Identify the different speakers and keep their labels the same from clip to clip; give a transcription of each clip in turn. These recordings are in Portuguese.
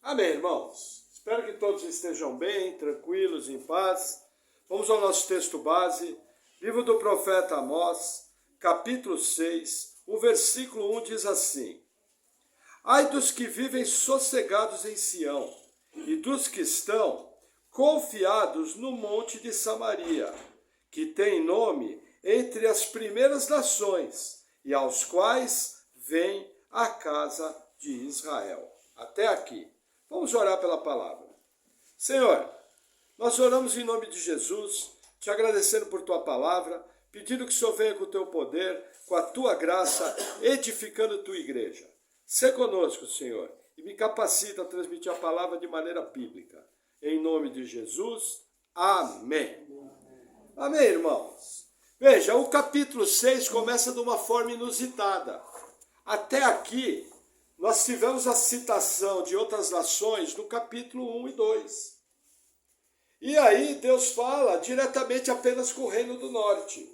Speaker 1: Amém, irmãos? Espero que todos estejam bem, tranquilos, em paz. Vamos ao nosso texto base, livro do profeta Amós, capítulo 6, o versículo 1 diz assim: Ai dos que vivem sossegados em Sião, e dos que estão confiados no monte de Samaria, que tem nome entre as primeiras nações, e aos quais vem a casa de Israel. Até aqui. Vamos orar pela palavra. Senhor, nós oramos em nome de Jesus, te agradecendo por tua palavra, pedindo que o Senhor venha com o teu poder, com a tua graça, edificando a tua igreja. Sê conosco, Senhor, e me capacita a transmitir a palavra de maneira bíblica. Em nome de Jesus, amém. Amém, irmãos. Veja, o capítulo 6 começa de uma forma inusitada. Até aqui, nós tivemos a citação de outras nações no capítulo 1 e 2. E aí Deus fala diretamente apenas com o Reino do Norte.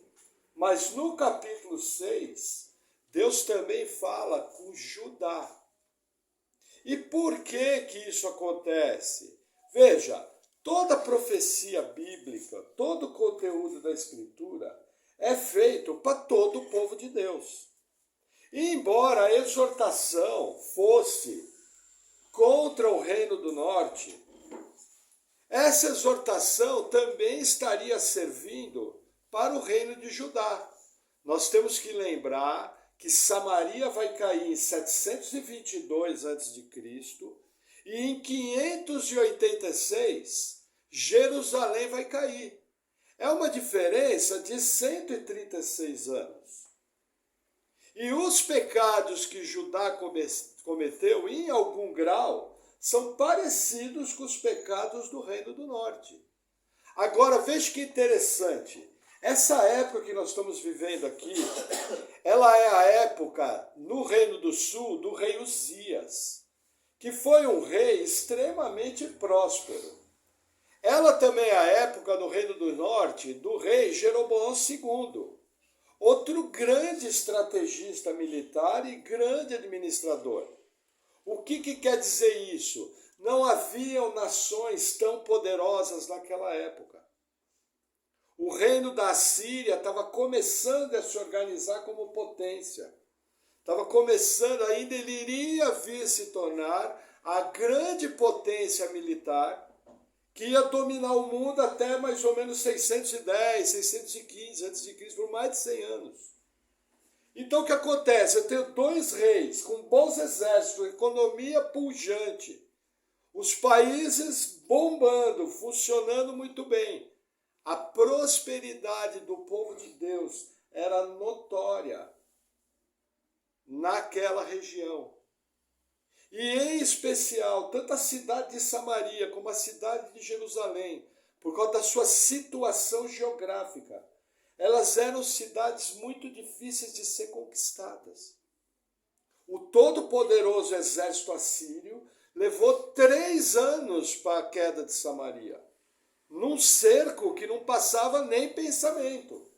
Speaker 1: Mas no capítulo 6, Deus também fala com Judá. E por que isso acontece? Veja, toda profecia bíblica, todo o conteúdo da Escritura é feito para todo o povo de Deus. E embora a exortação fosse contra o Reino do Norte, essa exortação também estaria servindo para o Reino de Judá. Nós temos que lembrar que Samaria vai cair em 722 a.C. e em 586 Jerusalém vai cair. É uma diferença de 136 anos. E os pecados que Judá cometeu, em algum grau, são parecidos com os pecados do Reino do Norte. Agora, veja que interessante. Essa época que nós estamos vivendo aqui, ela é a época, no Reino do Sul, do rei Uzias, que foi um rei extremamente próspero. Ela também é a época, no Reino do Norte, do rei Jeroboão II. Outro grande estrategista militar e grande administrador. O que quer dizer isso? Não haviam nações tão poderosas naquela época. O reino da Assíria estava começando a se organizar como potência. Estava começando, ainda ele iria vir se tornar a grande potência militar que ia dominar o mundo até mais ou menos 610, 615 a.C., por mais de 100 anos. Então o que acontece? Eu tenho dois reis com bons exércitos, economia pujante, os países bombando, funcionando muito bem. A prosperidade do povo de Deus era notória naquela região. E em especial, tanto a cidade de Samaria como a cidade de Jerusalém, por causa da sua situação geográfica, elas eram cidades muito difíceis de ser conquistadas. O todo-poderoso exército assírio levou 3 anos para a queda de Samaria, num cerco que não passava nem pensamento.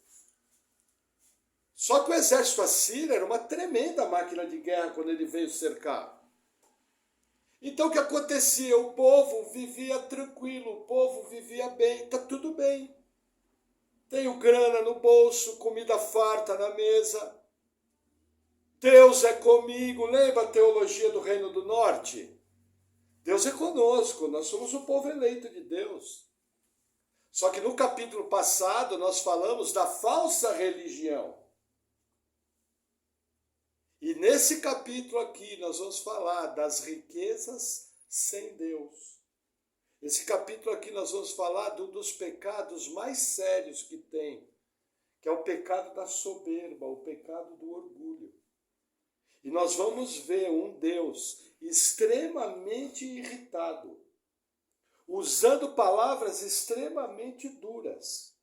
Speaker 1: Só que o exército assírio era uma tremenda máquina de guerra quando ele veio cercar. Então o que acontecia? O povo vivia tranquilo, o povo vivia bem, está tudo bem. Tenho grana no bolso, comida farta na mesa. Deus é comigo. Lembra a teologia do Reino do Norte? Deus é conosco, nós somos o povo eleito de Deus. Só que no capítulo passado nós falamos da falsa religião. E nesse capítulo aqui nós vamos falar das riquezas sem Deus. Esse capítulo aqui nós vamos falar dos pecados mais sérios que tem, que é o pecado da soberba, o pecado do orgulho. E nós vamos ver um Deus extremamente irritado, usando palavras extremamente duras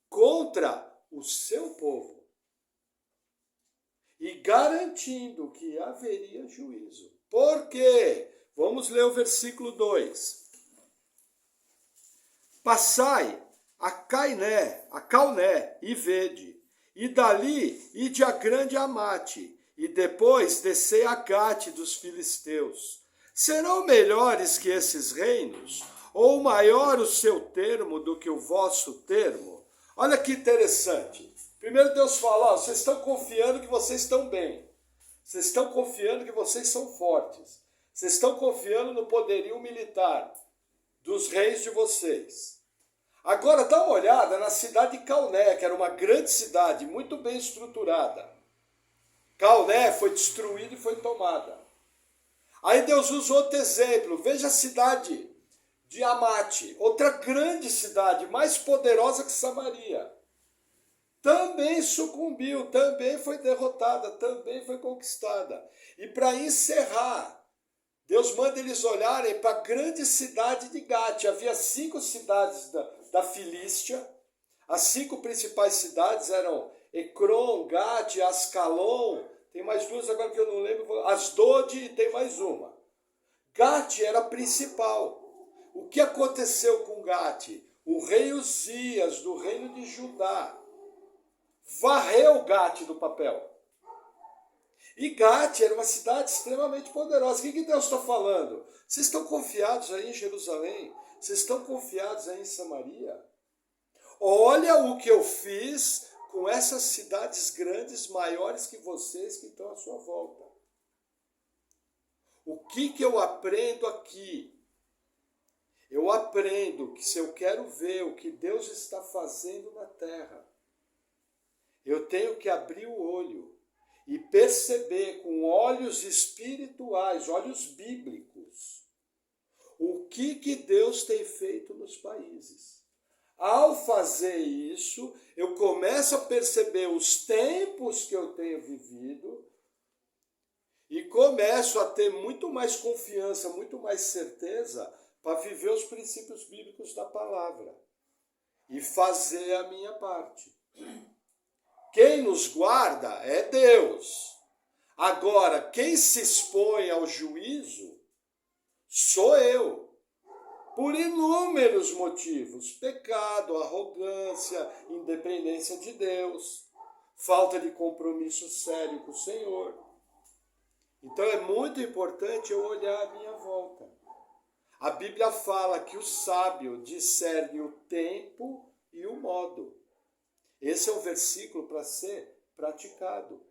Speaker 1: contra o seu povo. E garantindo que haveria juízo. Por quê? Vamos ler o versículo 2. Passai a Calné e vede, e dali ide a grande Amate, e depois descei a Gate dos filisteus. Serão melhores que esses reinos? Ou maior o seu termo do que o vosso termo? Olha que interessante. Primeiro Deus fala, ó, vocês estão confiando que vocês estão bem. Vocês estão confiando que vocês são fortes. Vocês estão confiando no poderio militar dos reis de vocês. Agora dá uma olhada na cidade de Calné, que era uma grande cidade, muito bem estruturada. Calné foi destruída e foi tomada. Aí Deus usa outro exemplo. Veja a cidade de Amate, outra grande cidade, mais poderosa que Samaria. Também sucumbiu, também foi derrotada, também foi conquistada. E para encerrar, Deus manda eles olharem para a grande cidade de Gate. Havia 5 cidades da Filístia. As 5 principais cidades eram Ecrom, Gate, Ascalon, tem mais 2 agora que eu não lembro, Asdod e tem mais uma. Gate era a principal. O que aconteceu com Gate? O rei Uzias, do reino de Judá, varreu Gate do papel. E Gate era uma cidade extremamente poderosa. O que Deus está falando? Vocês estão confiados aí em Jerusalém? Vocês estão confiados aí em Samaria? Olha o que eu fiz com essas cidades grandes, maiores que vocês que estão à sua volta. O que eu aprendo aqui? Eu aprendo que se eu quero ver o que Deus está fazendo na terra, eu tenho que abrir o olho e perceber com olhos espirituais, olhos bíblicos, o que Deus tem feito nos países. Ao fazer isso, eu começo a perceber os tempos que eu tenho vivido e começo a ter muito mais confiança, muito mais certeza para viver os princípios bíblicos da palavra e fazer a minha parte. Quem nos guarda é Deus. Agora, quem se expõe ao juízo sou eu. Por inúmeros motivos. Pecado, arrogância, independência de Deus, falta de compromisso sério com o Senhor. Então é muito importante eu olhar à minha volta. A Bíblia fala que o sábio discerne o tempo e o modo. Esse é um versículo para ser praticado.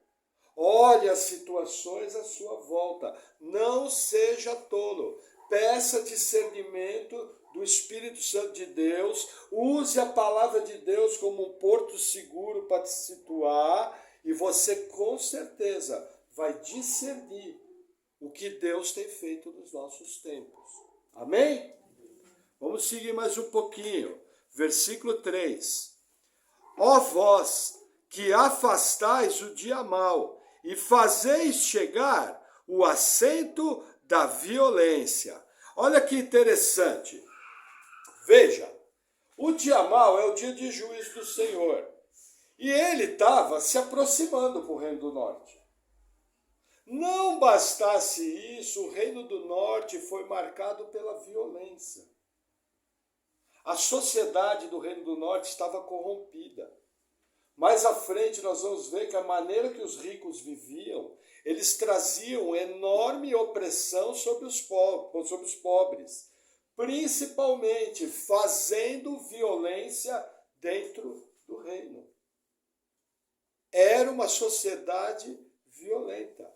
Speaker 1: Olhe as situações à sua volta. Não seja tolo. Peça discernimento do Espírito Santo de Deus. Use a palavra de Deus como um porto seguro para te situar. E você com certeza vai discernir o que Deus tem feito nos nossos tempos. Amém? Vamos seguir mais um pouquinho. Versículo 3. Ó vós que afastais o dia mau e fazeis chegar o assento da violência. Olha que interessante. Veja, o dia mau é o dia de juízo do Senhor. E ele estava se aproximando para o Reino do Norte. Não bastasse isso, o Reino do Norte foi marcado pela violência. A sociedade do Reino do Norte estava corrompida. Mais à frente nós vamos ver que a maneira que os ricos viviam, eles traziam enorme opressão sobre os pobres, principalmente fazendo violência dentro do reino. Era uma sociedade violenta.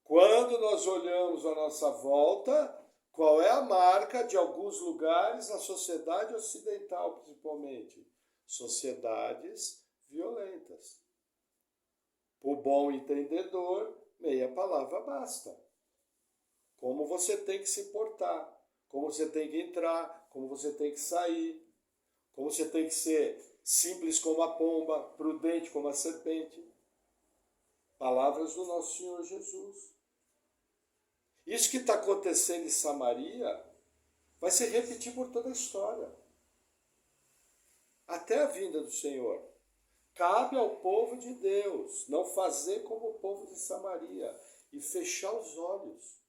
Speaker 1: Quando nós olhamos à nossa volta, qual é a marca de alguns lugares na sociedade ocidental, principalmente? Sociedades violentas. Por bom entendedor, meia palavra basta. Como você tem que se portar, como você tem que entrar, como você tem que sair, como você tem que ser simples como a pomba, prudente como a serpente. Palavras do nosso Senhor Jesus. Isso que está acontecendo em Samaria vai se repetir por toda a história. Até a vinda do Senhor. Cabe ao povo de Deus não fazer como o povo de Samaria e fechar os olhos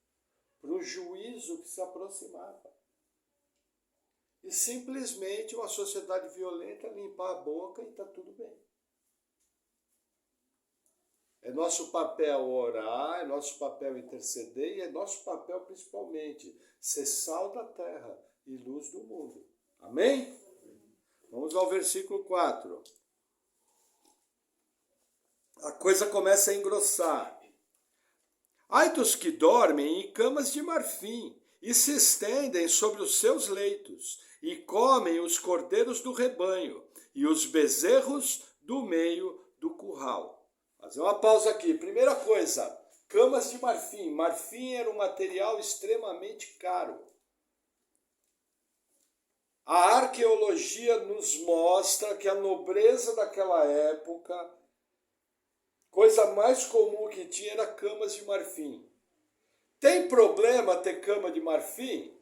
Speaker 1: para o juízo que se aproximava. E simplesmente uma sociedade violenta limpar a boca e está tudo bem. É nosso papel orar, é nosso papel interceder e é nosso papel principalmente ser sal da terra e luz do mundo. Amém? Vamos ao versículo 4. A coisa começa a engrossar. Ai dos que dormem em camas de marfim e se estendem sobre os seus leitos e comem os cordeiros do rebanho e os bezerros do meio do curral. Fazer uma pausa aqui. Primeira coisa, camas de marfim. Marfim era um material extremamente caro. A arqueologia nos mostra que a nobreza daquela época, coisa mais comum que tinha era camas de marfim. Tem problema ter cama de marfim?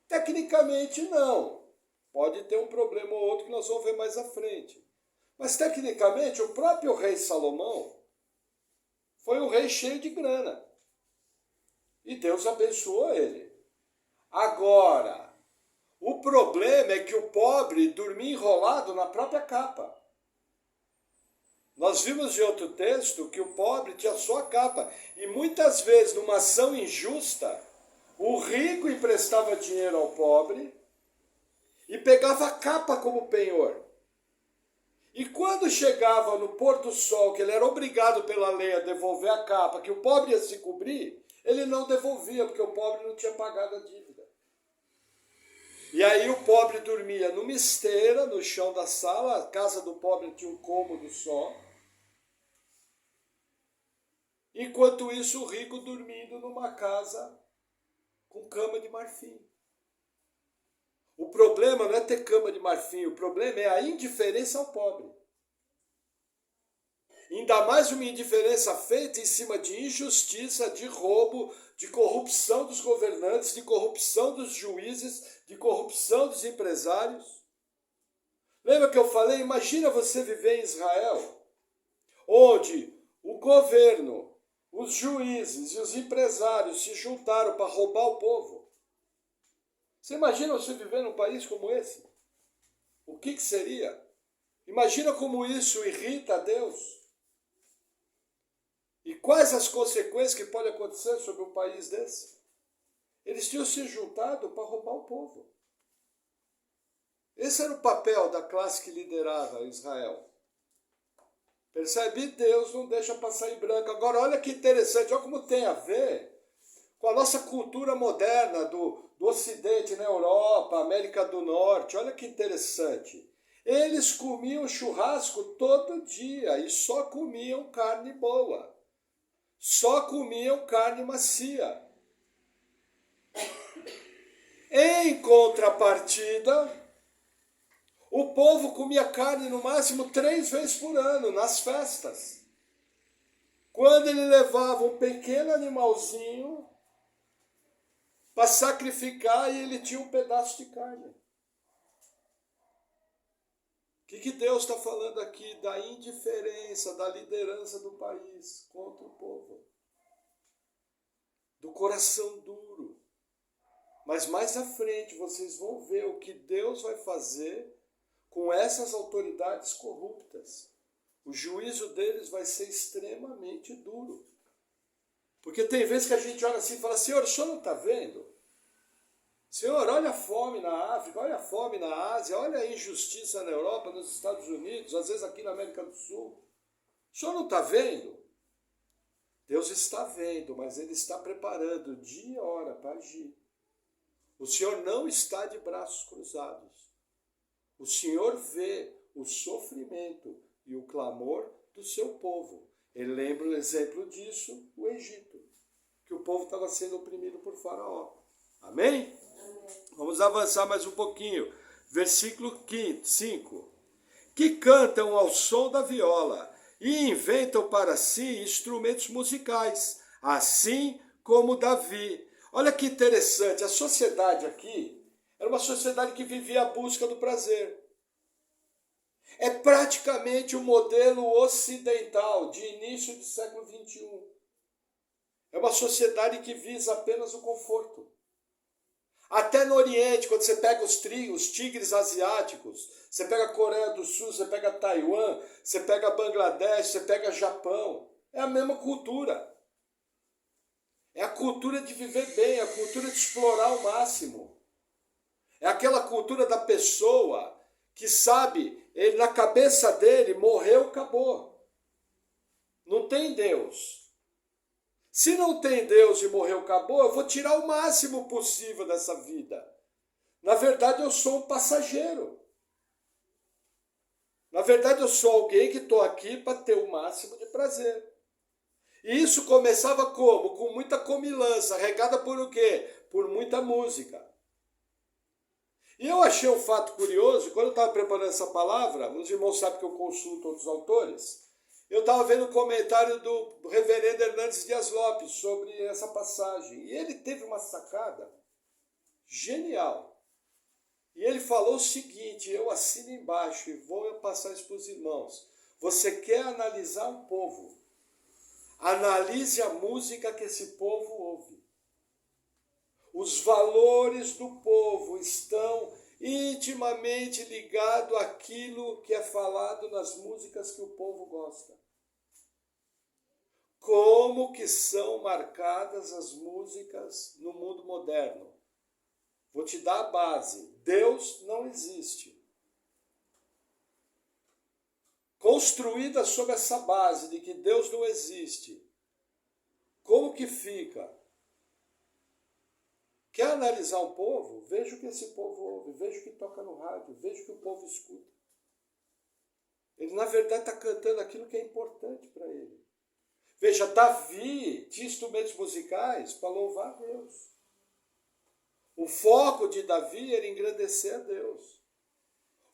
Speaker 1: Tecnicamente não. Pode ter um problema ou outro que nós vamos ver mais à frente. Mas tecnicamente o próprio rei Salomão foi um rei cheio de grana. E Deus abençoou ele. Agora, o problema é que o pobre dormia enrolado na própria capa. Nós vimos em outro texto que o pobre tinha só a capa. E muitas vezes, numa ação injusta, o rico emprestava dinheiro ao pobre e pegava a capa como penhor. E quando chegava no pôr do sol, que ele era obrigado pela lei a devolver a capa, que o pobre ia se cobrir, ele não devolvia, porque o pobre não tinha pagado a dívida. E aí o pobre dormia numa esteira, no chão da sala, a casa do pobre tinha um cômodo só. Enquanto isso, o rico dormindo numa casa com cama de marfim. O problema não é ter cama de marfim, o problema é a indiferença ao pobre. Ainda mais uma indiferença feita em cima de injustiça, de roubo, de corrupção dos governantes, de corrupção dos juízes, de corrupção dos empresários. Lembra que eu falei? Imagina você viver em Israel, onde o governo, os juízes e os empresários se juntaram para roubar o povo. Você imagina você viver num país como esse? O que seria? Imagina como isso irrita a Deus. E quais as consequências que podem acontecer sobre um país desse? Eles tinham se juntado para roubar o povo. Esse era o papel da classe que liderava Israel. Percebe? Deus não deixa passar em branco. Agora, olha que interessante, olha como tem a ver com a nossa cultura moderna do Ocidente, na Europa, América do Norte. Olha que interessante. Eles comiam churrasco todo dia e só comiam carne boa. Só comiam carne macia. Em contrapartida, o povo comia carne no máximo 3 vezes por ano, nas festas. Quando ele levava um pequeno animalzinho para sacrificar e ele tinha um pedaço de carne. O que Deus está falando aqui? Da indiferença, da liderança do país contra o povo. Do coração duro. Mas mais à frente vocês vão ver o que Deus vai fazer com essas autoridades corruptas. O juízo deles vai ser extremamente duro. Porque tem vezes que a gente olha assim e fala, Senhor, o senhor não está vendo? Senhor, olha a fome na África, olha a fome na Ásia, olha a injustiça na Europa, nos Estados Unidos, às vezes aqui na América do Sul. O senhor não está vendo? Deus está vendo, mas Ele está preparando dia e hora para agir. O Senhor não está de braços cruzados. O Senhor vê o sofrimento e o clamor do seu povo. Ele lembra o exemplo disso, o Egito, que o povo estava sendo oprimido por Faraó. Amém? Vamos avançar mais um pouquinho. Versículo 5. Que cantam ao som da viola e inventam para si instrumentos musicais, assim como Davi. Olha que interessante, a sociedade aqui era uma sociedade que vivia a busca do prazer. É praticamente o modelo ocidental de início do século XXI. É uma sociedade que visa apenas o conforto. Até no Oriente, quando você pega os tigres asiáticos, você pega a Coreia do Sul, você pega Taiwan, você pega Bangladesh, você pega Japão. É a mesma cultura. É a cultura de viver bem, é a cultura de explorar ao máximo. É aquela cultura da pessoa que sabe, ele, na cabeça dele, morreu, acabou. Não tem Deus. Se não tem Deus e morreu, acabou, eu vou tirar o máximo possível dessa vida. Na verdade, eu sou um passageiro. Na verdade, eu sou alguém que estou aqui para ter o máximo de prazer. E isso começava como? Com muita comilança, regada por o quê? Por muita música. E eu achei um fato curioso, quando eu estava preparando essa palavra, os irmãos sabem que eu consulto outros autores, eu estava vendo o comentário do reverendo Hernandes Dias Lopes sobre essa passagem. E ele teve uma sacada genial. E ele falou o seguinte, eu assino embaixo e vou passar isso para os irmãos. Você quer analisar um povo? Analise a música que esse povo ouve. Os valores do povo estão intimamente ligados àquilo que é falado nas músicas que o povo gosta. Como que são marcadas as músicas no mundo moderno? Vou te dar a base. Deus não existe. Construída sobre essa base de que Deus não existe, como que fica? Quer analisar um povo? Veja o que esse povo ouve, veja o que toca no rádio, veja o que o povo escuta. Ele, na verdade, está cantando aquilo que é importante para ele. Veja, Davi tinha instrumentos musicais para louvar a Deus. O foco de Davi era engrandecer a Deus.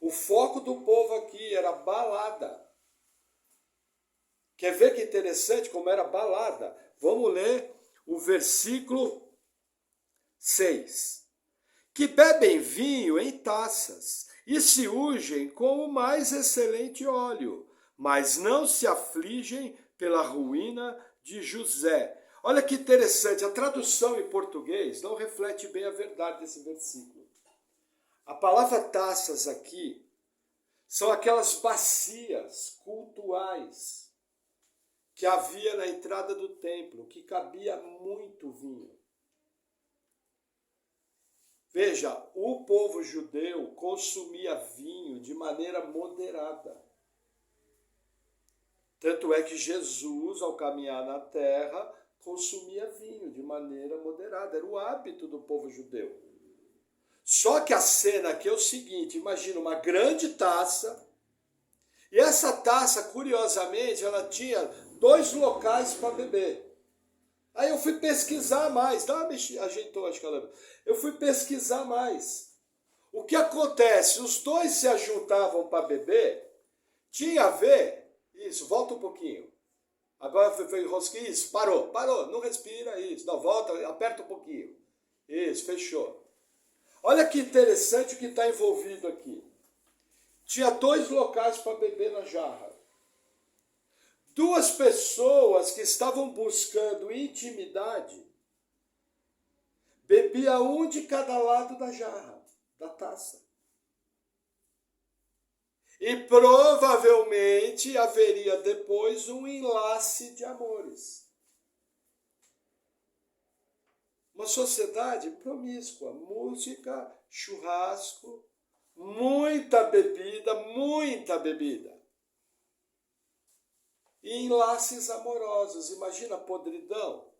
Speaker 1: O foco do povo aqui era balada. Quer ver que interessante como era balada? Vamos ler o versículo 6. Que bebem vinho em taças e se ungem com o mais excelente óleo, mas não se afligem pela ruína de José. Olha que interessante, a tradução em português não reflete bem a verdade desse versículo. A palavra taças aqui são aquelas bacias cultuais que havia na entrada do templo, que cabia muito vinho. Veja, o povo judeu consumia vinho de maneira moderada. Tanto é que Jesus, ao caminhar na terra, consumia vinho de maneira moderada. Era o hábito do povo judeu. Só que a cena aqui é o seguinte, imagina uma grande taça, e essa taça, curiosamente, ela tinha 2 locais para beber. Aí eu fui pesquisar mais, ajeitou acho que ela... Eu fui pesquisar mais. O que acontece? Os 2 se ajuntavam para beber, tinha a ver, isso, volta um pouquinho. Agora foi rosquinha, isso, parou, não respira, isso, não, volta, aperta um pouquinho. Isso, fechou. Olha que interessante o que está envolvido aqui. Tinha 2 locais para beber na jarra. 2 pessoas que estavam buscando intimidade, bebia um de cada lado da jarra, da taça. E provavelmente haveria depois um enlace de amores. Uma sociedade promíscua, música, churrasco, muita bebida, e enlaces amorosos. Imagina a podridão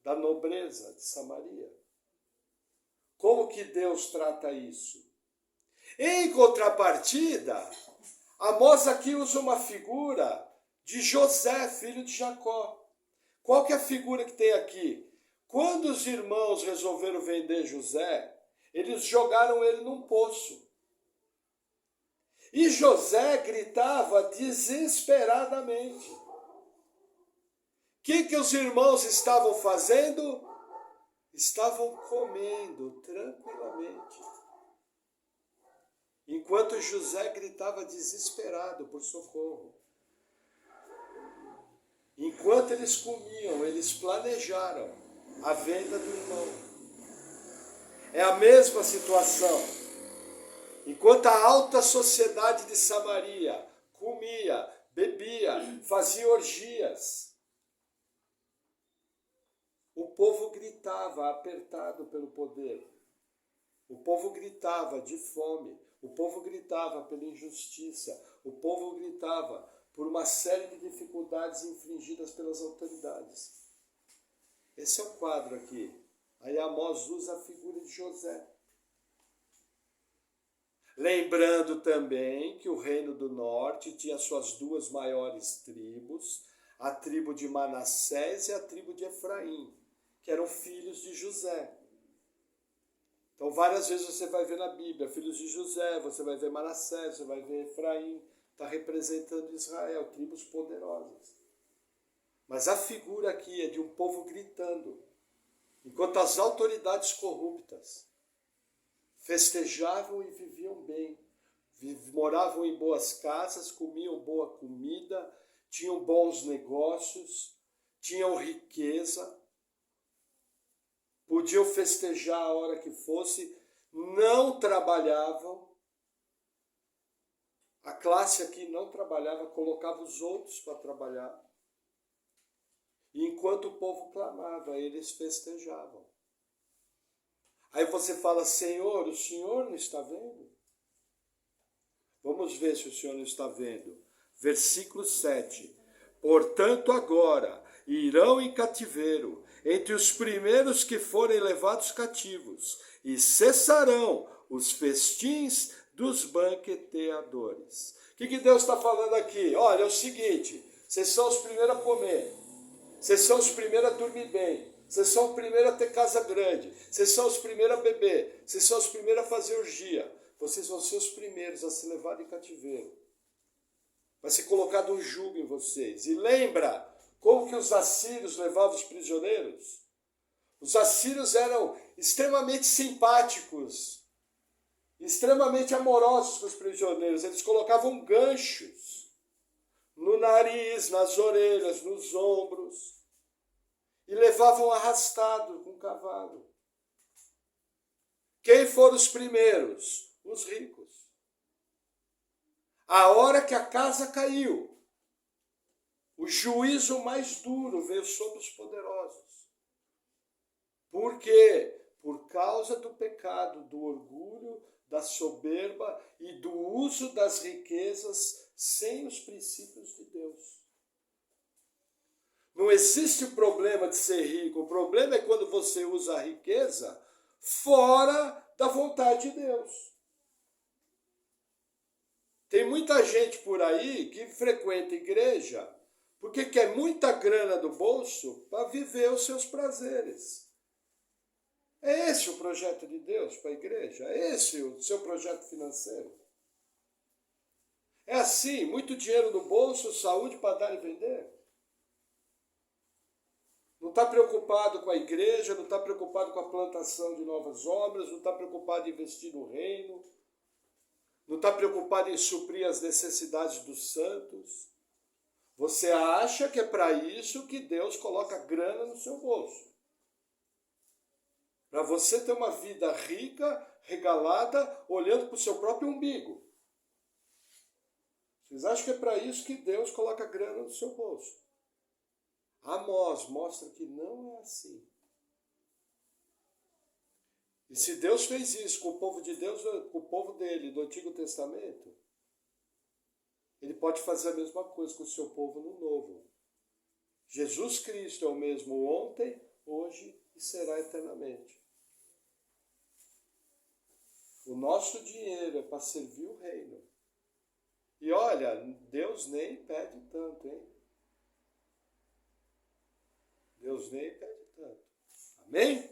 Speaker 1: da nobreza de Samaria. Como que Deus trata isso? Em contrapartida, Amós aqui usa uma figura de José, filho de Jacó. Qual que é a figura que tem aqui? Quando os irmãos resolveram vender José, eles jogaram ele num poço. E José gritava desesperadamente. O que os irmãos estavam fazendo? Estavam comendo tranquilamente. Enquanto José gritava desesperado por socorro. Enquanto eles comiam, eles planejaram a venda do irmão. É a mesma situação. Enquanto a alta sociedade de Samaria comia, bebia, fazia orgias, O povo gritava, apertado pelo poder. O povo gritava de fome. O povo gritava pela injustiça. O povo gritava por uma série de dificuldades infligidas pelas autoridades. Esse é o quadro aqui. Aí Amós usa a figura de José. Lembrando também que o reino do norte tinha suas duas maiores tribos, a tribo de Manassés e a tribo de Efraim, que eram filhos de José. Então várias vezes você vai ver na Bíblia, filhos de José, você vai ver Manassés, você vai ver Efraim, está representando Israel, tribos poderosas. Mas a figura aqui é de um povo gritando, enquanto as autoridades corruptas festejavam e viviam bem, moravam em boas casas, comiam boa comida, tinham bons negócios, tinham riqueza, podiam festejar a hora que fosse, não trabalhavam. A classe aqui não trabalhava, colocava os outros para trabalhar. E enquanto o povo clamava, eles festejavam. Aí você fala, Senhor, o Senhor não está vendo? Vamos ver se o Senhor não está vendo. Versículo 7. Portanto, agora irão em cativeiro entre os primeiros que forem levados cativos, e cessarão os festins dos banqueteadores. O que Deus está falando aqui? Olha, é o seguinte, vocês são os primeiros a comer, vocês são os primeiros a dormir bem, vocês são os primeiros a ter casa grande, vocês são os primeiros a beber, vocês são os primeiros a fazer orgia, vocês vão ser os primeiros a ser levados em cativeiro. Vai ser colocado um jugo em vocês. E lembra como que os assírios levavam os prisioneiros? Os assírios eram extremamente simpáticos, extremamente amorosos com os prisioneiros. Eles colocavam ganchos no nariz, nas orelhas, nos ombros, e levavam arrastado com o cavalo. Quem foram os primeiros? Os ricos. A hora que a casa caiu, o juízo mais duro veio sobre os poderosos. Por quê? Por causa do pecado, do orgulho, da soberba e do uso das riquezas sem os princípios de Deus. Não existe o problema de ser rico, o problema é quando você usa a riqueza fora da vontade de Deus. Tem muita gente por aí que frequenta a igreja porque quer muita grana do bolso para viver os seus prazeres. É esse o projeto de Deus para a igreja? É esse o seu projeto financeiro? É assim, muito dinheiro no bolso, saúde para dar e vender? Não está preocupado com a igreja, não está preocupado com a plantação de novas obras, não está preocupado em investir no reino, não está preocupado em suprir as necessidades dos santos. Você acha que é para isso que Deus coloca grana no seu bolso. Para você ter uma vida rica, regalada, olhando para o seu próprio umbigo. Vocês acham que é para isso que Deus coloca grana no seu bolso? Amós mostra que não é assim. E se Deus fez isso com o povo de Deus, com o povo dele do Antigo Testamento, ele pode fazer a mesma coisa com o seu povo no Novo. Jesus Cristo é o mesmo ontem, hoje e será eternamente. O nosso dinheiro é para servir o reino. E olha, Deus nem pede tanto, hein? Deus nem pede tanto. Amém?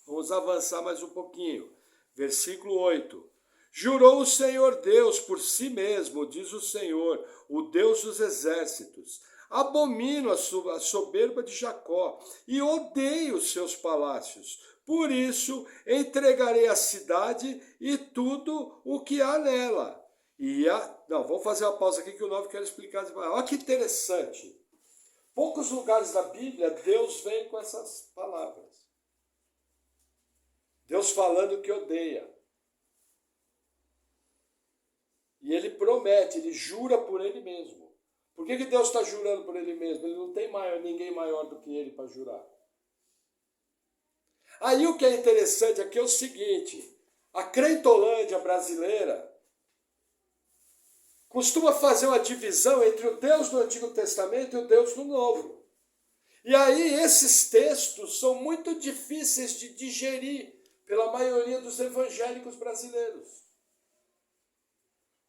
Speaker 1: Vamos avançar mais um pouquinho. Versículo 8. Jurou o Senhor Deus por si mesmo, diz o Senhor, o Deus dos exércitos. Abomino a soberba de Jacó e odeio os seus palácios. Por isso entregarei a cidade e tudo o que há nela. Não, vamos fazer uma pausa aqui que o 9 quer explicar. Olha que interessante. Poucos lugares da Bíblia Deus vem com essas palavras. Deus falando que odeia. E ele promete, ele jura por ele mesmo. Por que Deus está jurando por ele mesmo? Ele não tem ninguém maior do que ele para jurar. Aí o que é interessante aqui é o seguinte, a crentolândia brasileira costuma fazer uma divisão entre o Deus do Antigo Testamento e o Deus do Novo. E aí esses textos são muito difíceis de digerir pela maioria dos evangélicos brasileiros.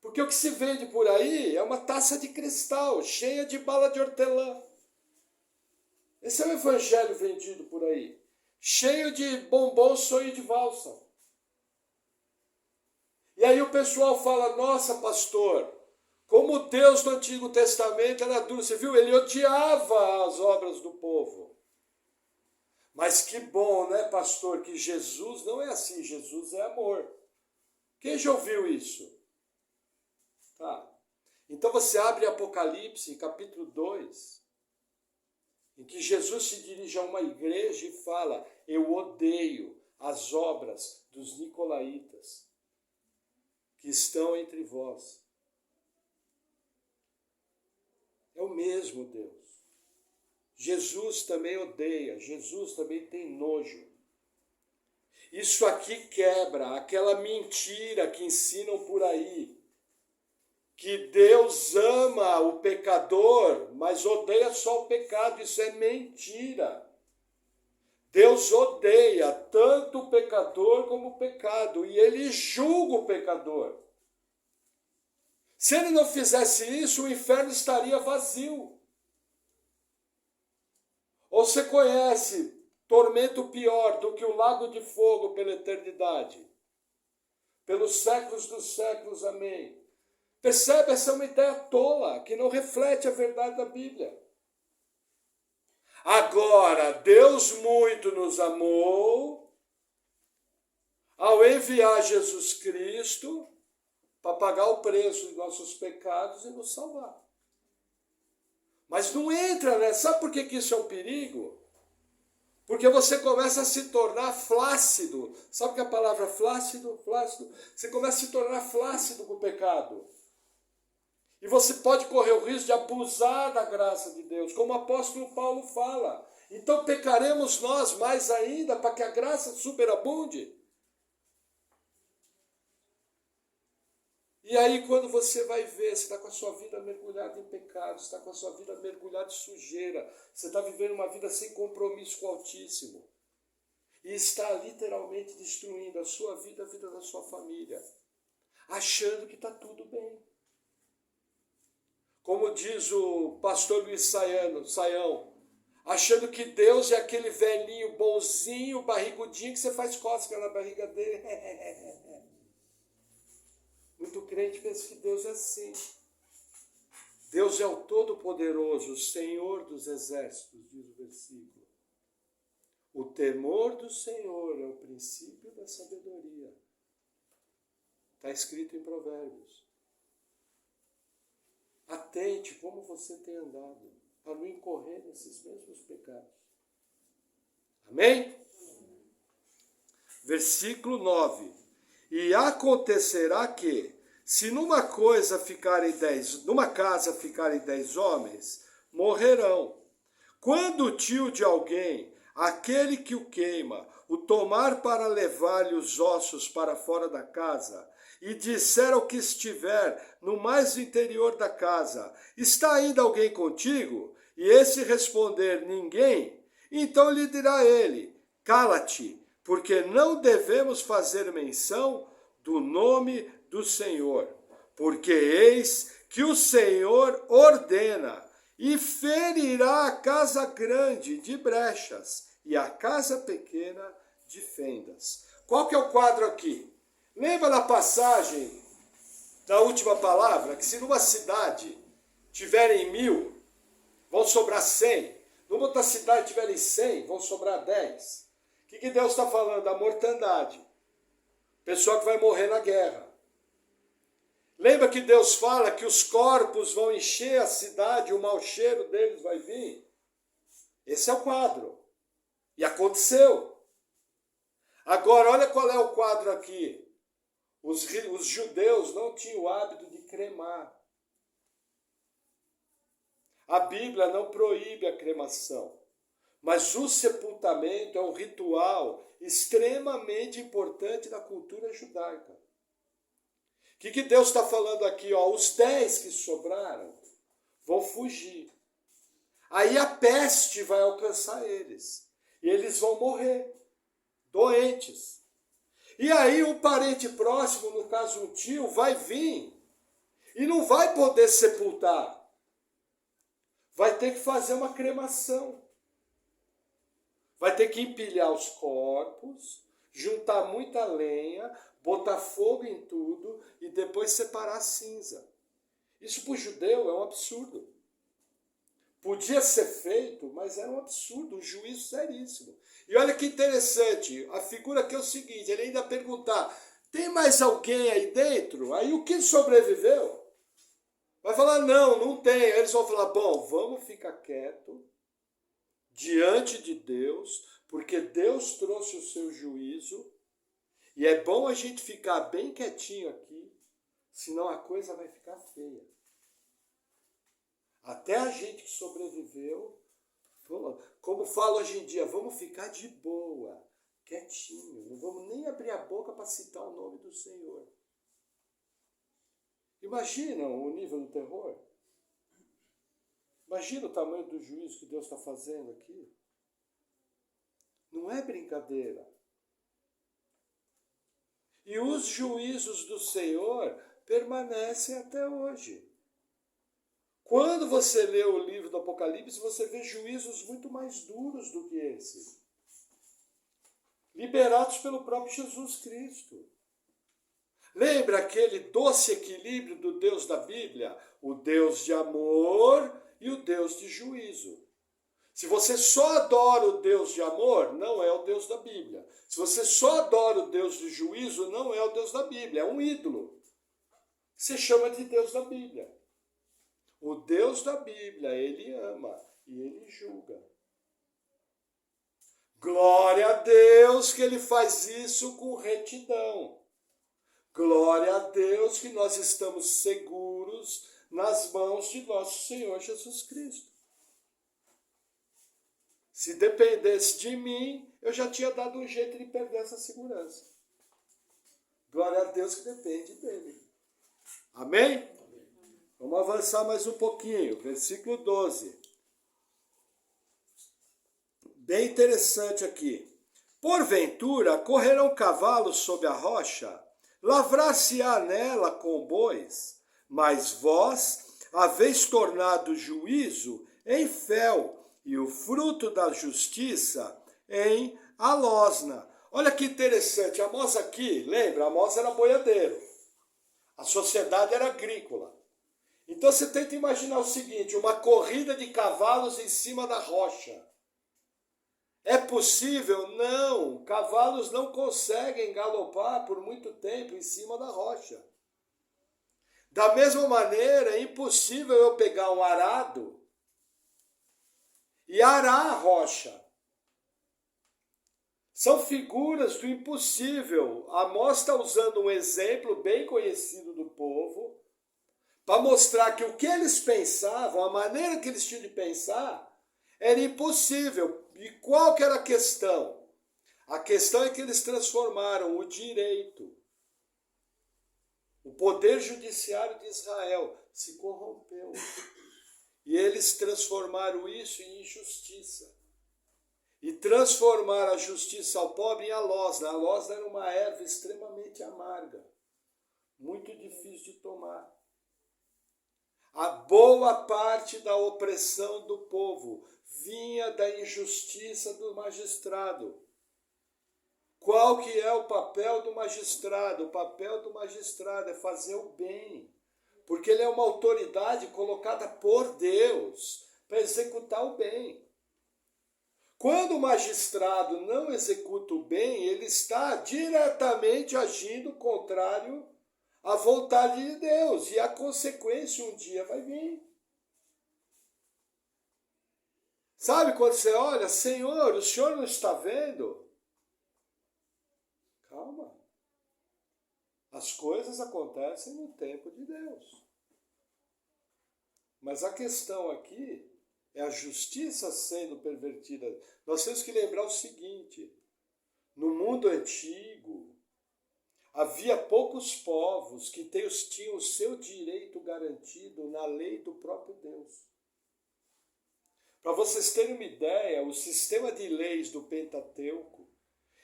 Speaker 1: Porque o que se vende por aí é uma taça de cristal, cheia de bala de hortelã. Esse é o evangelho vendido por aí. Cheio de bombom, sonho de valsa. E aí o pessoal fala, nossa, pastor, como o Deus do Antigo Testamento era duro. Você viu? Ele odiava as obras do povo. Mas que bom, né, pastor, que Jesus não é assim. Jesus é amor. Quem já ouviu isso? Tá. Então você abre Apocalipse, capítulo 2, em que Jesus se dirige a uma igreja e fala, eu odeio as obras dos nicolaítas que estão entre vós. É o mesmo Deus. Jesus também odeia, Jesus também tem nojo. Isso aqui quebra aquela mentira que ensinam por aí, que Deus ama o pecador, mas odeia só o pecado. Isso é mentira. Deus odeia tanto o pecador como o pecado, e ele julga o pecador. Se ele não fizesse isso, o inferno estaria vazio. Ou você conhece tormento pior do que o lago de fogo pela eternidade? Pelos séculos dos séculos, amém. Percebe? Essa é uma ideia tola, que não reflete a verdade da Bíblia. Agora, Deus muito nos amou ao enviar Jesus Cristo para pagar o preço de nossos pecados e nos salvar. Mas não entra, né? Sabe por que isso é um perigo? Porque você começa a se tornar flácido. Sabe o que é a palavra flácido? Flácido. Você começa a se tornar flácido com o pecado. E você pode correr o risco de abusar da graça de Deus, como o apóstolo Paulo fala. Então pecaremos nós mais ainda para que a graça superabunde. E aí quando você vai ver, você está com a sua vida mergulhada em pecados, está com a sua vida mergulhada em sujeira, você está vivendo uma vida sem compromisso com o Altíssimo. E está literalmente destruindo a sua vida, a vida da sua família, achando que está tudo bem. Como diz o pastor Luiz Saião, achando que Deus é aquele velhinho bonzinho, barrigudinho, que você faz cócega na barriga dele. Muito crente pensa que Deus é assim. Deus é o Todo-Poderoso, o Senhor dos Exércitos, diz o versículo. O temor do Senhor é o princípio da sabedoria. Está escrito em Provérbios. Atente como você tem andado, para não incorrer nesses mesmos pecados. Amém? Versículo 9. E acontecerá que, se numa casa ficarem 10 homens, morrerão. Quando o tio de alguém, aquele que o queima, o tomar para levar-lhe os ossos para fora da casa, e disser ao que estiver no mais interior da casa, está ainda alguém contigo? E esse responder, ninguém, então lhe dirá ele, cala-te, porque não devemos fazer menção do nome do Senhor, porque eis que o Senhor ordena e ferirá a casa grande de brechas e a casa pequena de fendas. Qual que é o quadro aqui? Lembra da passagem da última palavra? Que se numa cidade tiverem 1000, vão sobrar 100. Numa outra cidade tiverem 100, vão sobrar 10. O que Deus está falando? Da mortandade. Pessoa que vai morrer na guerra. Lembra que Deus fala que os corpos vão encher a cidade, o mau cheiro deles vai vir? Esse é o quadro. E aconteceu. Agora, olha qual é o quadro aqui. Os judeus não tinham o hábito de cremar. A Bíblia não proíbe a cremação. Mas o sepultamento é um ritual extremamente importante na cultura judaica. O que Deus está falando aqui? Ó, os 10 que sobraram vão fugir. Aí a peste vai alcançar eles. E eles vão morrer, doentes. E aí um parente próximo, no caso um tio, vai vir e não vai poder sepultar. Vai ter que fazer uma cremação. Vai ter que empilhar os corpos, juntar muita lenha, botar fogo em tudo e depois separar a cinza. Isso para o judeu é um absurdo. Podia ser feito, mas era um absurdo, um juízo seríssimo. E olha que interessante, a figura aqui é o seguinte, ele ainda perguntar, tem mais alguém aí dentro? Aí o que sobreviveu? Vai falar, não tem. Aí eles vão falar, bom, vamos ficar quieto diante de Deus, porque Deus trouxe o seu juízo, e é bom a gente ficar bem quietinho aqui, senão a coisa vai ficar feia. Até a gente que sobreviveu, como fala hoje em dia, vamos ficar de boa, quietinho, não vamos nem abrir a boca para citar o nome do Senhor. Imaginam o nível do terror? Imagina o tamanho do juízo que Deus está fazendo aqui. Não é brincadeira. E os juízos do Senhor permanecem até hoje. Quando você lê o livro do Apocalipse, você vê juízos muito mais duros do que esse. Liberados pelo próprio Jesus Cristo. Lembra aquele doce equilíbrio do Deus da Bíblia? O Deus de amor e o Deus de juízo. Se você só adora o Deus de amor, não é o Deus da Bíblia. Se você só adora o Deus de juízo, não é o Deus da Bíblia, é um ídolo. Se chama de Deus da Bíblia. O Deus da Bíblia, ele ama e ele julga. Glória a Deus que ele faz isso com retidão. Glória a Deus que nós estamos seguros nas mãos de nosso Senhor Jesus Cristo. Se dependesse de mim, eu já tinha dado um jeito de perder essa segurança. Glória a Deus que depende dele. Amém? Vamos avançar mais um pouquinho. Versículo 12. Bem interessante aqui. Porventura, correrão cavalos sob a rocha, lavrar-se-á nela com bois, mas vós haveis tornado juízo em fel, e o fruto da justiça em alosna. Olha que interessante, Amós aqui, lembra, Amós era boiadeiro. A sociedade era agrícola. Então você tenta imaginar o seguinte, uma corrida de cavalos em cima da rocha. É possível? Não. Cavalos não conseguem galopar por muito tempo em cima da rocha. Da mesma maneira, é impossível eu pegar um arado e arar a rocha. São figuras do impossível. Amós está usando um exemplo bem conhecido do povo para mostrar que o que eles pensavam, a maneira que eles tinham de pensar, era impossível. E qual que era a questão? A questão é que eles transformaram o direito, o poder judiciário de Israel se corrompeu. E eles transformaram isso em injustiça. E transformaram a justiça ao pobre em alosna. A alosna era uma erva extremamente amarga, muito difícil de tomar. A boa parte da opressão do povo vinha da injustiça do magistrado. Qual que é o papel do magistrado? O papel do magistrado é fazer o bem, porque ele é uma autoridade colocada por Deus para executar o bem. Quando o magistrado não executa o bem, ele está diretamente agindo contrário à vontade de Deus, e a consequência um dia vai vir. Sabe quando você olha, Senhor, o Senhor não está vendo? Calma. As coisas acontecem no tempo de Deus. Mas a questão aqui É a justiça sendo pervertida. Nós temos que lembrar o seguinte: no mundo antigo, havia poucos povos que tinham o seu direito garantido na lei do próprio Deus. Para vocês terem uma ideia, o sistema de leis do Pentateuco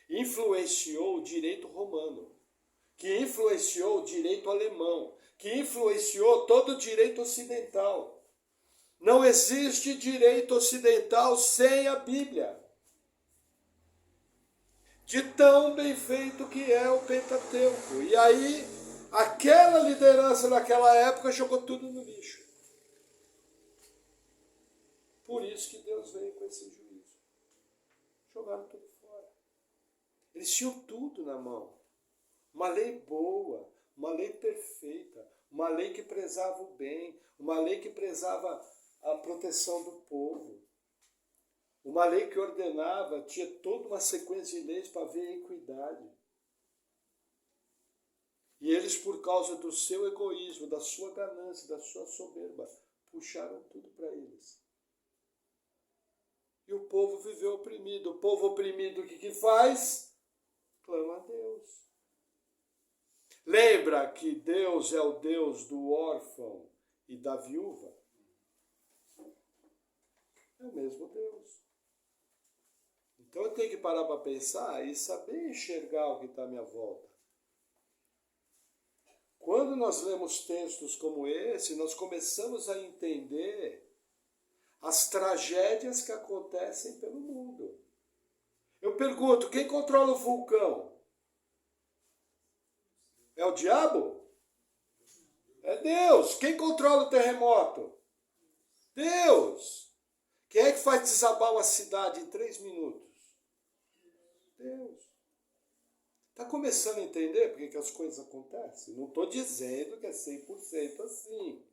Speaker 1: influenciou o direito romano, que influenciou o direito alemão, que influenciou todo o direito ocidental. Não existe direito ocidental sem a Bíblia. De tão bem feito que é o Pentateuco. E aí, aquela liderança naquela época jogou tudo no lixo. Por isso que Deus veio com esse juízo. Jogaram tudo fora. Eles tinham tudo na mão. Uma lei boa, uma lei perfeita, uma lei que prezava o bem, uma lei que prezava a proteção do povo. Uma lei que ordenava, tinha toda uma sequência de leis para ver a equidade. E eles, por causa do seu egoísmo, da sua ganância, da sua soberba, puxaram tudo para eles. E o povo viveu oprimido. O povo oprimido, o que faz? Clama a Deus. Lembra que Deus é o Deus do órfão e da viúva? É o mesmo Deus. Então eu tenho que parar para pensar e saber enxergar o que está à minha volta. Quando nós lemos textos como esse, nós começamos a entender as tragédias que acontecem pelo mundo. Eu pergunto, quem controla o vulcão? É o diabo? É Deus. Quem controla o terremoto? Deus. Quem é que faz desabar uma cidade em 3 minutos? Deus. Está começando a entender por que as coisas acontecem? Não estou dizendo que é 100% assim.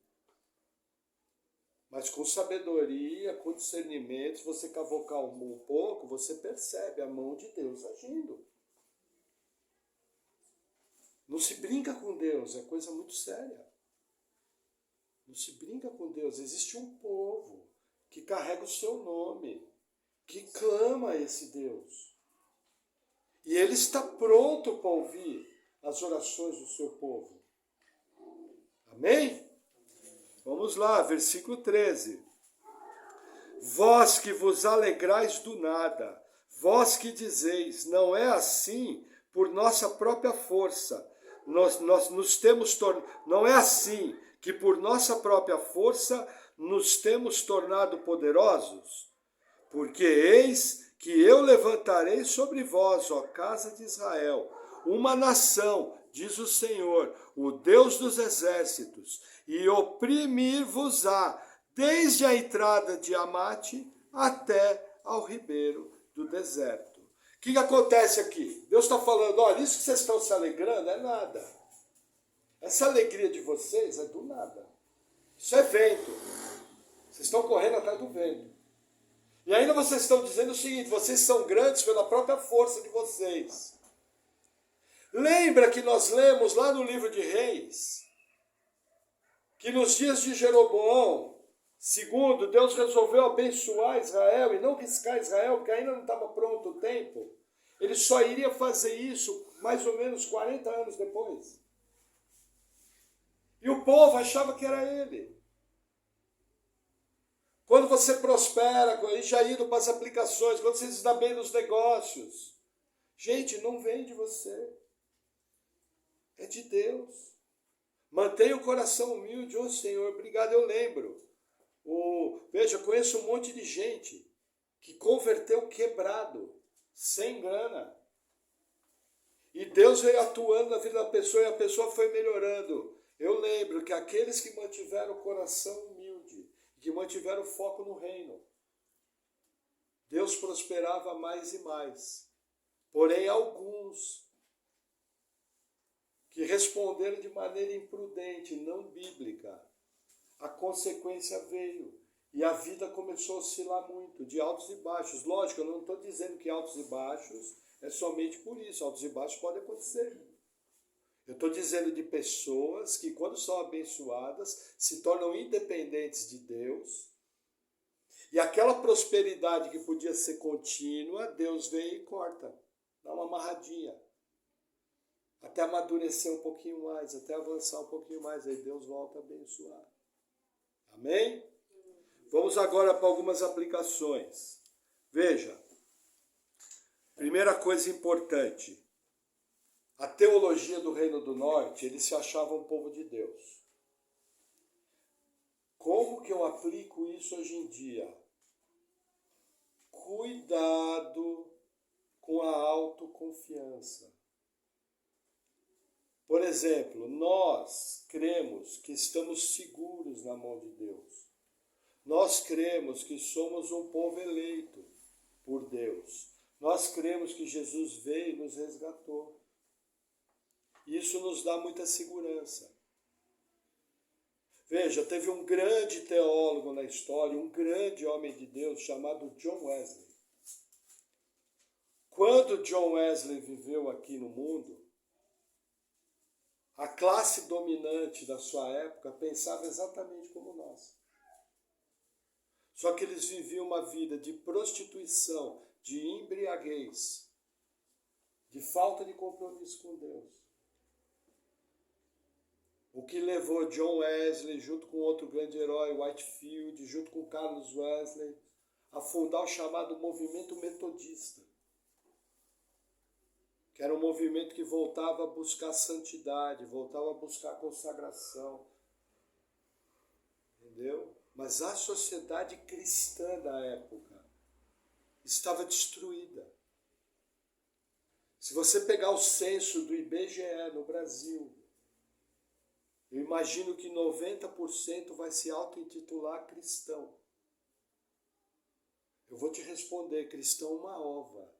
Speaker 1: Mas com sabedoria, com discernimento, se você cavocar um pouco, você percebe a mão de Deus agindo. Não se brinca com Deus, é coisa muito séria. Não se brinca com Deus. Existe um povo que carrega o seu nome, que clama a esse Deus. E ele está pronto para ouvir as orações do seu povo. Amém? Vamos lá, versículo 13. Vós que vos alegrais do nada, vós que dizeis, não é assim por nossa própria força, nós nos temos não é assim que por nossa própria força nos temos tornado poderosos, porque eis que eu levantarei sobre vós, ó casa de Israel, uma nação, diz o Senhor, o Deus dos exércitos, e oprimir-vos-á, desde a entrada de Amate até ao ribeiro do deserto. O que acontece aqui? Deus está falando, olha, isso que vocês estão se alegrando é nada. Essa alegria de vocês é do nada. Isso é vento. Vocês estão correndo atrás do vento. E ainda vocês estão dizendo o seguinte, vocês são grandes pela própria força de vocês. Lembra que nós lemos lá no livro de Reis, que nos dias de Jeroboão, segundo, Deus resolveu abençoar Israel e não riscar Israel, porque ainda não estava pronto o tempo. Ele só iria fazer isso mais ou menos 40 anos depois. E o povo achava que era ele. Quando você prospera, e já indo para as aplicações, quando você se dá bem nos negócios, gente, não vem de você. É de Deus. Mantenha o coração humilde, ô Senhor, obrigado, eu lembro. Veja, eu conheço um monte de gente que converteu quebrado, sem grana. E Deus veio atuando na vida da pessoa e a pessoa foi melhorando. Eu lembro que aqueles que mantiveram o coração humilde, que mantiveram o foco no reino, Deus prosperava mais e mais. Porém, alguns que responderam de maneira imprudente, não bíblica, a consequência veio. E a vida começou a oscilar muito, de altos e baixos. Lógico, eu não estou dizendo que altos e baixos é somente por isso. Altos e baixos podem acontecer. Eu estou dizendo de pessoas que, quando são abençoadas, se tornam independentes de Deus E aquela prosperidade que podia ser contínua, Deus vem e corta, dá uma amarradinha. Até amadurecer um pouquinho mais, até avançar um pouquinho mais, aí Deus volta a abençoar. Amém? Vamos agora para algumas aplicações. Veja, primeira coisa importante, a teologia do Reino do Norte, eles se achavam um povo de Deus. Como que eu aplico isso hoje em dia? Cuidado com a autoconfiança. Por exemplo, nós cremos que estamos seguros na mão de Deus. Nós cremos que somos um povo eleito por Deus. Nós cremos que Jesus veio e nos resgatou. Isso nos dá muita segurança. Veja, teve um grande teólogo na história, um grande homem de Deus chamado John Wesley. Quando John Wesley viveu aqui no mundo, a classe dominante da sua época pensava exatamente como nós. Só que eles viviam uma vida de prostituição, de embriaguez, de falta de compromisso com Deus. O que levou John Wesley, junto com outro grande herói, Whitefield, junto com Carlos Wesley, a fundar o chamado movimento metodista, que era um movimento que voltava a buscar santidade, voltava a buscar consagração. Entendeu? Mas a sociedade cristã da época estava destruída. Se você pegar o censo do IBGE no Brasil, eu imagino que 90% vai se auto-intitular cristão. Eu vou te responder, cristão é uma ova.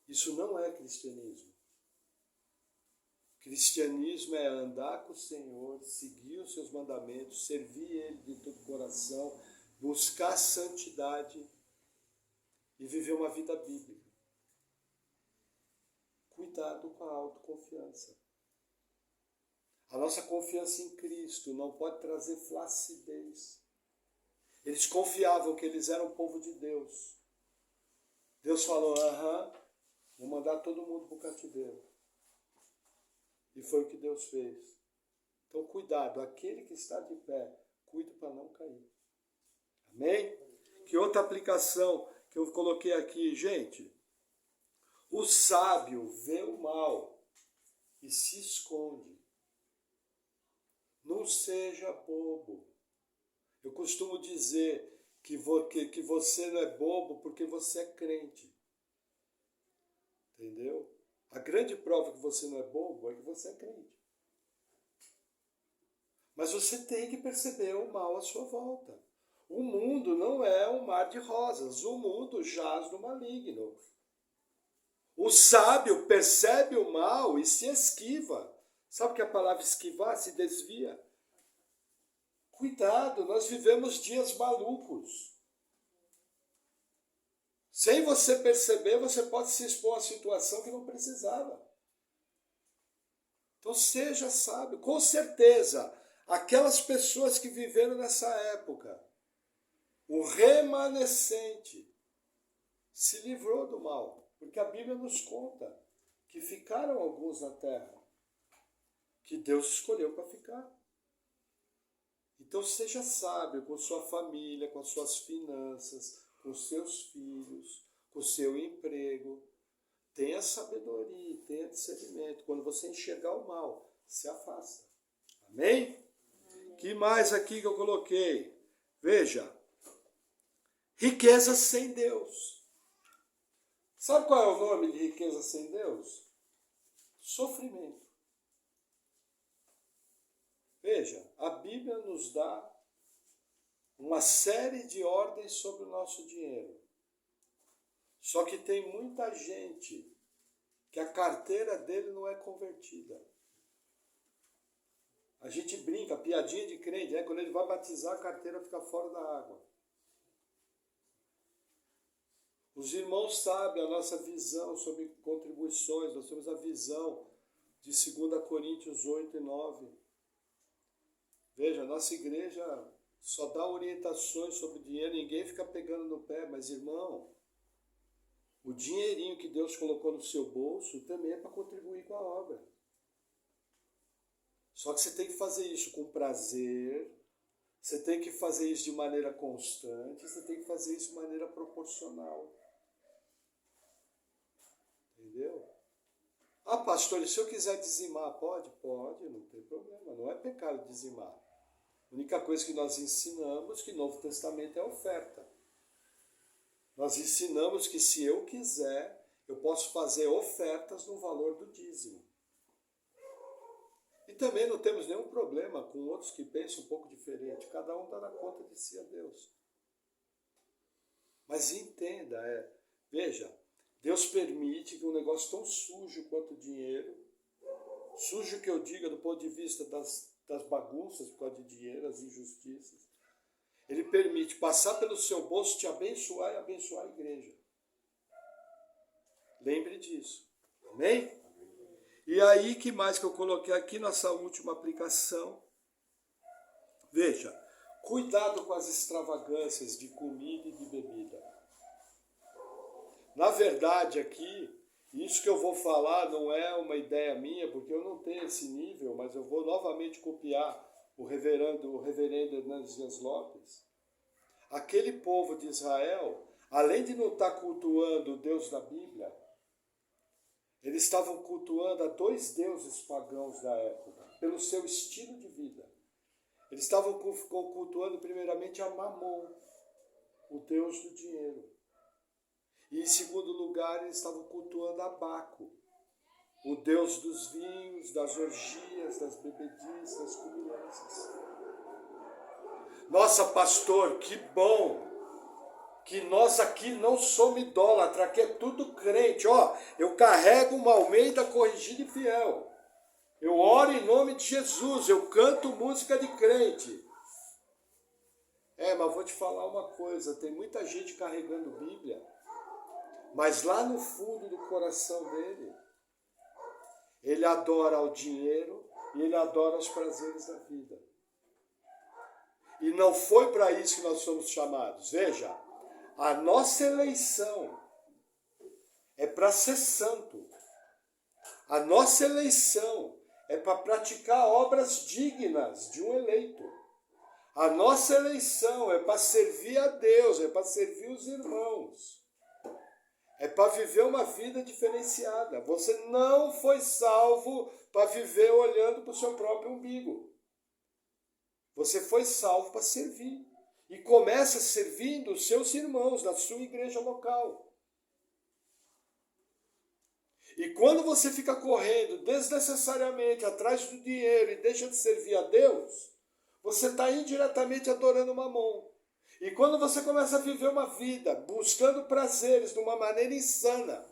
Speaker 1: Isso não é cristianismo. Cristianismo é andar com o Senhor, seguir os seus mandamentos, servir Ele de todo o coração, buscar santidade e viver uma vida bíblica. Cuidado com a autoconfiança. A nossa confiança em Cristo não pode trazer flacidez. Eles confiavam que eles eram o povo de Deus. Deus falou, vou mandar todo mundo para o cativeiro. E foi o que Deus fez. Então cuidado, aquele que está de pé, cuide para não cair. Amém? Que outra aplicação que eu coloquei aqui, gente? O sábio vê o mal e se esconde. Não seja bobo. Eu costumo dizer que você não é bobo porque você é crente. Entendeu? A grande prova que você não é bobo é que você é crente. Mas você tem que perceber o mal à sua volta. O mundo não é um mar de rosas. O mundo jaz no maligno. O sábio percebe o mal e se esquiva. Sabe que a palavra esquivar se desvia? Cuidado, nós vivemos dias malucos. Sem você perceber, você pode se expor a uma situação que não precisava. Então seja sábio. Com certeza, aquelas pessoas que viveram nessa época, o remanescente se livrou do mal. Porque a Bíblia nos conta que ficaram alguns na terra, que Deus escolheu para ficar. Então seja sábio com sua família, com as suas finanças, com seus filhos, com o seu emprego. Tenha sabedoria, tenha discernimento. Quando você enxergar o mal, se afasta. Amém? Que mais aqui que eu coloquei? Veja. Riqueza sem Deus. Sabe qual é o nome de riqueza sem Deus? Sofrimento. Veja, a Bíblia nos dá uma série de ordens sobre o nosso dinheiro. Só que tem muita gente que a carteira dele não é convertida. A gente brinca, piadinha de crente, né? Quando ele vai batizar, a carteira fica fora da água. Os irmãos sabem a nossa visão sobre contribuições, nós temos a visão de 2 Coríntios 8 e 9. Veja, a nossa igreja só dá orientações sobre o dinheiro, ninguém fica pegando no pé, mas irmão, o dinheirinho que Deus colocou no seu bolso também é para contribuir com a obra. Só que você tem que fazer isso com prazer, você tem que fazer isso de maneira constante, você tem que fazer isso de maneira proporcional. Entendeu? Ah, pastor, e se eu quiser dizimar, pode? Pode, não tem problema, não é pecado dizimar. A única coisa que nós ensinamos que no Novo Testamento é oferta. Nós ensinamos que se eu quiser, eu posso fazer ofertas no valor do dízimo. E também não temos nenhum problema com outros que pensam um pouco diferente. Cada um dá na conta de si a Deus. Mas entenda, veja, Deus permite que um negócio tão sujo quanto o dinheiro, sujo que eu diga do ponto de vista das bagunças por causa de dinheiro, as injustiças, Ele permite passar pelo seu bolso, te abençoar e abençoar a igreja. Lembre disso. Amém? E aí, que mais que eu coloquei aqui nessa última aplicação? Veja, cuidado com as extravagâncias de comida e de bebida. Na verdade, aqui, isso que eu vou falar não é uma ideia minha, porque eu não tenho esse nível, mas eu vou novamente copiar o reverendo Hernandes Dias Lopes. Aquele povo de Israel, além de não estar cultuando o Deus da Bíblia, eles estavam cultuando a 2 deuses pagãos da época, pelo seu estilo de vida. Eles estavam cultuando primeiramente a Mamon, o Deus do dinheiro. E em segundo lugar, eles estavam cultuando a Baco, o Deus dos vinhos, das orgias, das bebedices, das comilanças. Nossa, pastor, que bom que nós aqui não somos idólatras, aqui é tudo crente. Ó, eu carrego uma Almeida corrigida e fiel. Eu oro em nome de Jesus, eu canto música de crente. Mas vou te falar uma coisa, tem muita gente carregando Bíblia, mas lá no fundo do coração dele, ele adora o dinheiro e ele adora os prazeres da vida. E não foi para isso que nós somos chamados. Veja, a nossa eleição é para ser santo. A nossa eleição é para praticar obras dignas de um eleito. A nossa eleição é para servir a Deus, é para servir os irmãos. É para viver uma vida diferenciada. Você não foi salvo para viver olhando para o seu próprio umbigo. Você foi salvo para servir. E começa servindo os seus irmãos na sua igreja local. E quando você fica correndo desnecessariamente atrás do dinheiro e deixa de servir a Deus, você está indiretamente adorando Mamon. E quando você começa a viver uma vida buscando prazeres de uma maneira insana,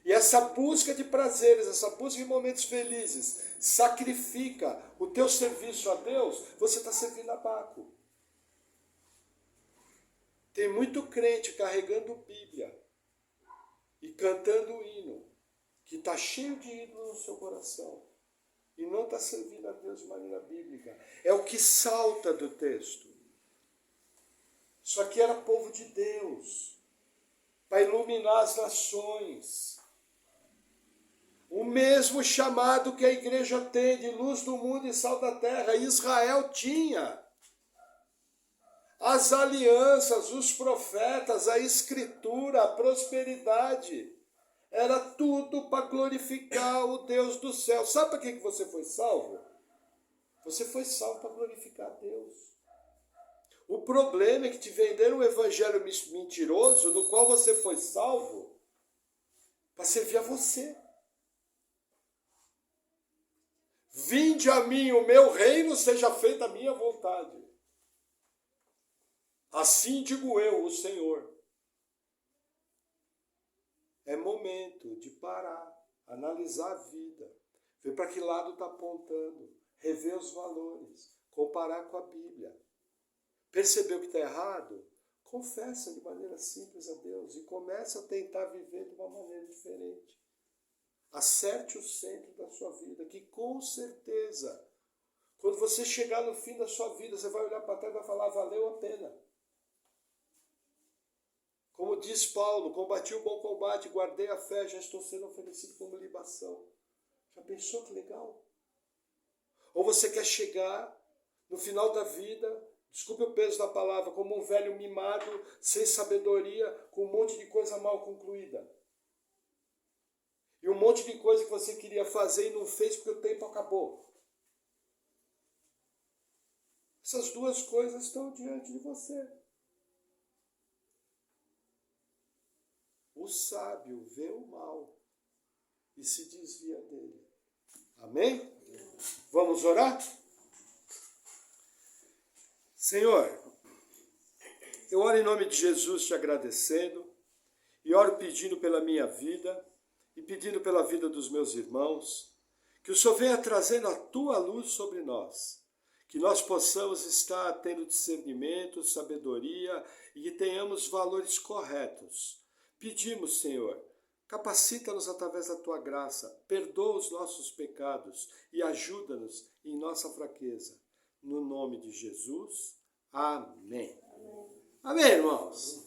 Speaker 1: e essa busca de prazeres, essa busca de momentos felizes, sacrifica o teu serviço a Deus, você está servindo a Baco. Tem muito crente carregando Bíblia e cantando hino, que está cheio de ídolo no seu coração, e não está servindo a Deus de maneira bíblica. É o que salta do texto. Isso aqui era povo de Deus, para iluminar as nações. O mesmo chamado que a igreja tem de luz do mundo e sal da terra, Israel tinha. As alianças, os profetas, a escritura, a prosperidade, era tudo para glorificar o Deus do céu. Sabe para que você foi salvo? Você foi salvo para glorificar a Deus. O problema é que te venderam um evangelho mentiroso, no qual você foi salvo para servir a você. Vinde a mim, o meu reino, seja feita a minha vontade. Assim digo eu, o Senhor. É momento de parar, analisar a vida, ver para que lado está apontando, rever os valores, comparar com a Bíblia. Percebeu que está errado? Confessa de maneira simples a Deus e começa a tentar viver de uma maneira diferente. Acerte o centro da sua vida, que com certeza, Quando você chegar no fim da sua vida, você vai olhar para trás e vai falar, valeu a pena. Como diz Paulo, combati o bom combate, guardei a fé, já estou sendo oferecido como libação. Já pensou que legal? Ou você quer chegar no final da vida, desculpe o peso da palavra, como um velho mimado, sem sabedoria, com um monte de coisa mal concluída. E um monte de coisa que você queria fazer e não fez porque o tempo acabou. Essas duas coisas estão diante de você. O sábio vê o mal e se desvia dele. Amém? Vamos orar? Senhor, eu oro em nome de Jesus te agradecendo e oro pedindo pela minha vida e pedindo pela vida dos meus irmãos, que o Senhor venha trazendo a tua luz sobre nós, que nós possamos estar tendo discernimento, sabedoria e que tenhamos valores corretos. Pedimos, Senhor, capacita-nos através da tua graça, perdoa os nossos pecados e ajuda-nos em nossa fraqueza. No nome de Jesus, amém. Amém, irmãos.